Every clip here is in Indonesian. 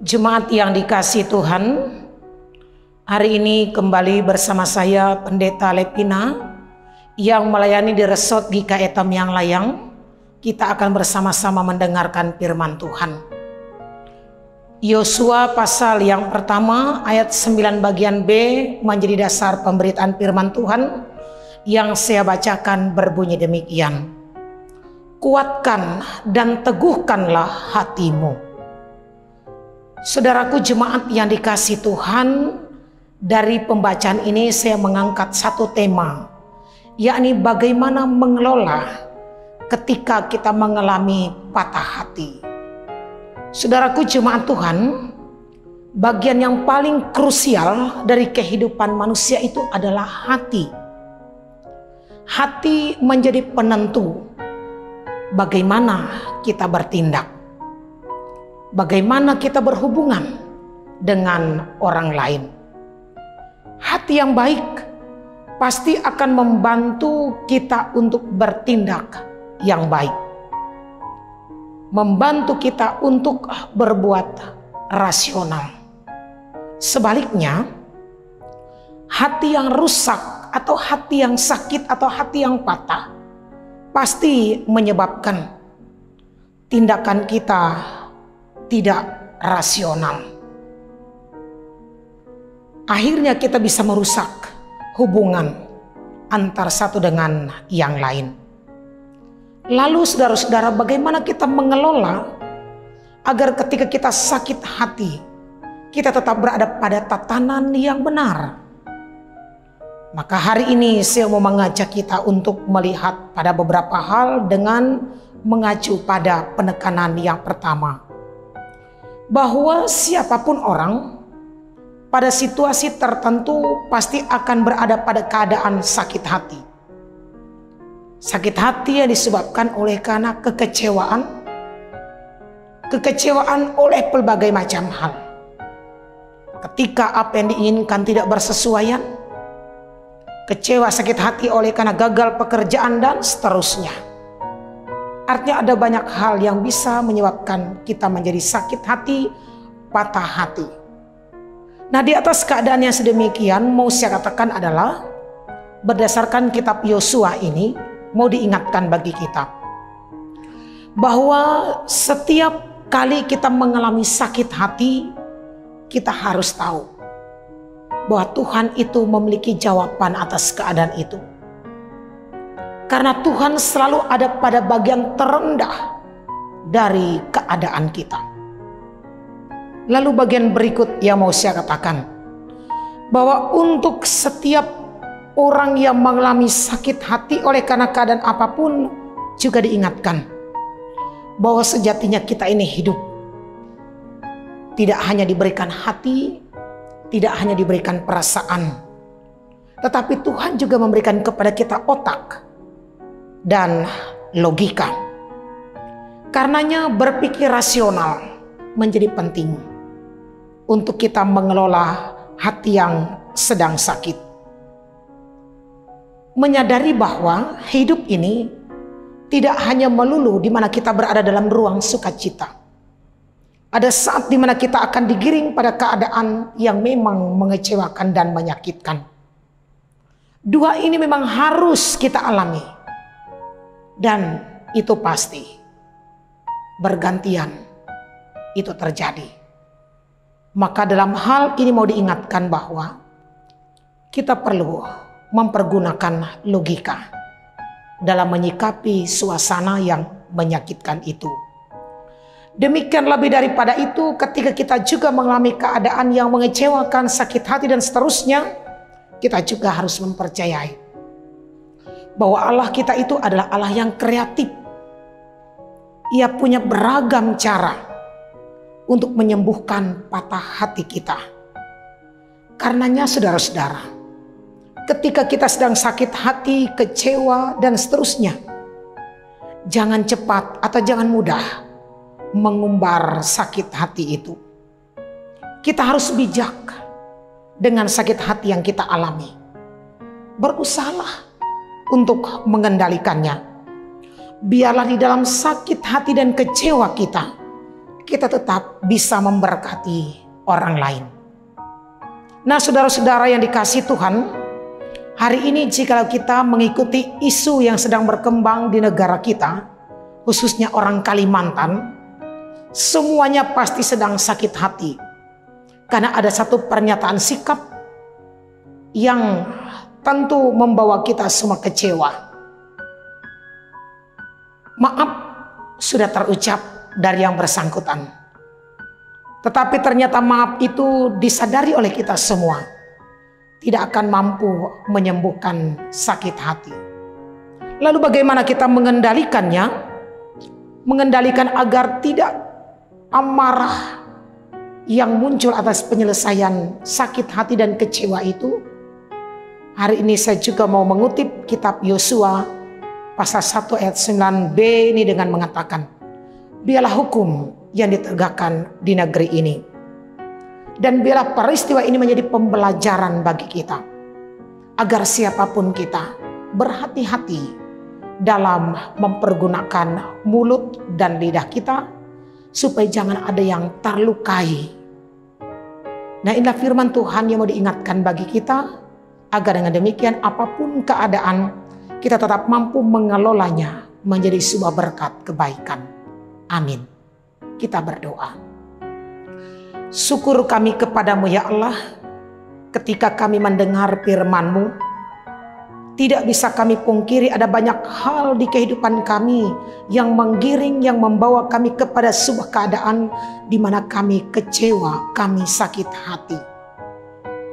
Jemaat yang dikasihi Tuhan, hari ini kembali bersama saya Pendeta Lepina yang melayani di Resort GKI Tamiang Layang. Kita akan bersama-sama mendengarkan firman Tuhan. Yosua pasal yang pertama ayat 9 bagian B menjadi dasar pemberitaan firman Tuhan yang saya bacakan berbunyi demikian. Kuatkan dan teguhkanlah hatimu. Saudaraku jemaat yang dikasihi Tuhan, dari pembacaan ini saya mengangkat satu tema, yakni bagaimana mengelola ketika kita mengalami patah hati. Saudaraku jemaat Tuhan, bagian yang paling krusial dari kehidupan manusia itu adalah hati. Hati menjadi penentu bagaimana kita bertindak, bagaimana kita berhubungan dengan orang lain. Hati yang baik pasti akan membantu kita untuk bertindak yang baik, membantu kita untuk berbuat rasional. Sebaliknya, hati yang rusak atau hati yang sakit atau hati yang patah pasti menyebabkan tindakan kita tidak rasional. Akhirnya kita bisa merusak hubungan antar satu dengan yang lain. Lalu saudara-saudara, bagaimana kita mengelola agar ketika kita sakit hati, kita tetap berada pada tatanan yang benar? Maka hari ini saya mau mengajak kita untuk melihat pada beberapa hal dengan mengacu pada penekanan yang pertama, bahwa siapapun orang pada situasi tertentu pasti akan berada pada keadaan sakit hati. Sakit hati yang disebabkan oleh karena kekecewaan oleh berbagai macam hal. Ketika apa yang diinginkan tidak bersesuaian, kecewa sakit hati oleh karena gagal pekerjaan dan seterusnya. Artinya ada banyak hal yang bisa menyebabkan kita menjadi sakit hati, patah hati. Nah, di atas keadaan yang sedemikian mau saya katakan adalah berdasarkan kitab Yosua ini mau diingatkan bagi kita bahwa setiap kali kita mengalami sakit hati, kita harus tahu bahwa Tuhan itu memiliki jawaban atas keadaan itu. Karena Tuhan selalu ada pada bagian terendah dari keadaan kita. Lalu bagian berikut yang mau saya katakan, bahwa untuk setiap orang yang mengalami sakit hati oleh karena keadaan apapun, juga diingatkan bahwa sejatinya kita ini hidup tidak hanya diberikan hati, tidak hanya diberikan perasaan, tetapi Tuhan juga memberikan kepada kita otak dan logika. Karenanya berpikir rasional menjadi penting untuk kita mengelola hati yang sedang sakit. Menyadari bahwa hidup ini tidak hanya melulu di mana kita berada dalam ruang sukacita. Ada saat di mana kita akan digiring pada keadaan yang memang mengecewakan dan menyakitkan. Dua ini memang harus kita alami. Dan itu pasti bergantian itu terjadi. Maka dalam hal ini mau diingatkan bahwa kita perlu mempergunakan logika dalam menyikapi suasana yang menyakitkan itu. Demikian lebih daripada itu, ketika kita juga mengalami keadaan yang mengecewakan, sakit hati dan seterusnya, kita juga harus mempercayai bahwa Allah kita itu adalah Allah yang kreatif. Ia punya beragam cara untuk menyembuhkan patah hati kita. Karenanya saudara-saudara, ketika kita sedang sakit hati, kecewa dan seterusnya, jangan cepat atau jangan mudah mengumbar sakit hati itu. Kita harus bijak dengan sakit hati yang kita alami. Berusahalah untuk mengendalikannya. Biarlah di dalam sakit hati dan kecewa kita kita tetap bisa memberkati orang lain. Nah, saudara-saudara yang dikasihi Tuhan, hari ini jika kita mengikuti isu yang sedang berkembang di negara kita, khususnya orang Kalimantan, semuanya pasti sedang sakit hati. Karena ada satu pernyataan sikap yang tentu membawa kita semua kecewa. Maaf sudah terucap dari yang bersangkutan. Tetapi ternyata maaf itu disadari oleh kita semua tidak akan mampu menyembuhkan sakit hati. Lalu bagaimana kita mengendalikannya? Mengendalikan agar tidak amarah yang muncul atas penyelesaian sakit hati dan kecewa itu. Hari ini saya juga mau mengutip kitab Yosua pasal 1 ayat 9b ini dengan mengatakan, biarlah hukum yang ditegakkan di negeri ini. Dan biarlah peristiwa ini menjadi pembelajaran bagi kita. Agar siapapun kita berhati-hati dalam mempergunakan mulut dan lidah kita. Supaya jangan ada yang terlukai. Nah, inilah firman Tuhan yang mau diingatkan bagi kita. Agar dengan demikian apapun keadaan kita tetap mampu mengelolanya menjadi sebuah berkat kebaikan. Amin. Kita berdoa. Syukur kami kepadamu ya Allah, ketika kami mendengar firman-Mu, tidak bisa kami pungkiri ada banyak hal di kehidupan kami yang menggiring, yang membawa kami kepada sebuah keadaan di mana kami kecewa, kami sakit hati.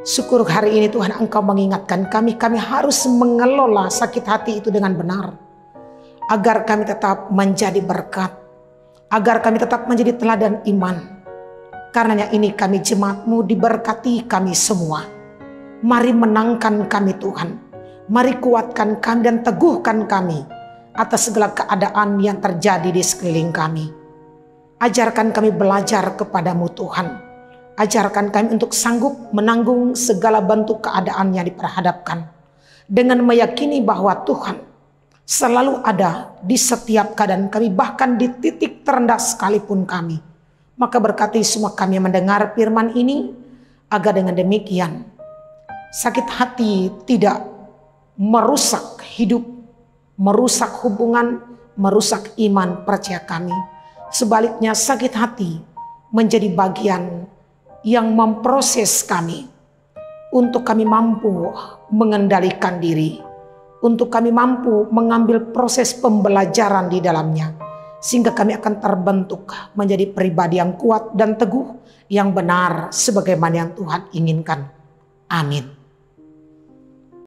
Syukur hari ini Tuhan Engkau mengingatkan kami harus mengelola sakit hati itu dengan benar. Agar kami tetap menjadi berkat. Agar kami tetap menjadi teladan iman. Karenanya ini kami jemaat-Mu diberkati kami semua. Mari menangkan kami Tuhan. Mari kuatkan kami dan teguhkan kami atas segala keadaan yang terjadi di sekeliling kami. Ajarkan kami belajar kepadamu Tuhan. Ajarkan kami untuk sanggup menanggung segala bentuk keadaan yang diperhadapkan. Dengan meyakini bahwa Tuhan selalu ada di setiap keadaan kami, bahkan di titik terendah sekalipun kami. Maka berkati semua kami yang mendengar firman ini, agar dengan demikian sakit hati tidak merusak hidup, merusak hubungan, merusak iman percaya kami. Sebaliknya sakit hati menjadi bagian yang memproses kami untuk kami mampu mengendalikan diri, untuk kami mampu mengambil proses pembelajaran di dalamnya, sehingga kami akan terbentuk menjadi pribadi yang kuat dan teguh, yang benar sebagaimana yang Tuhan inginkan. Amin.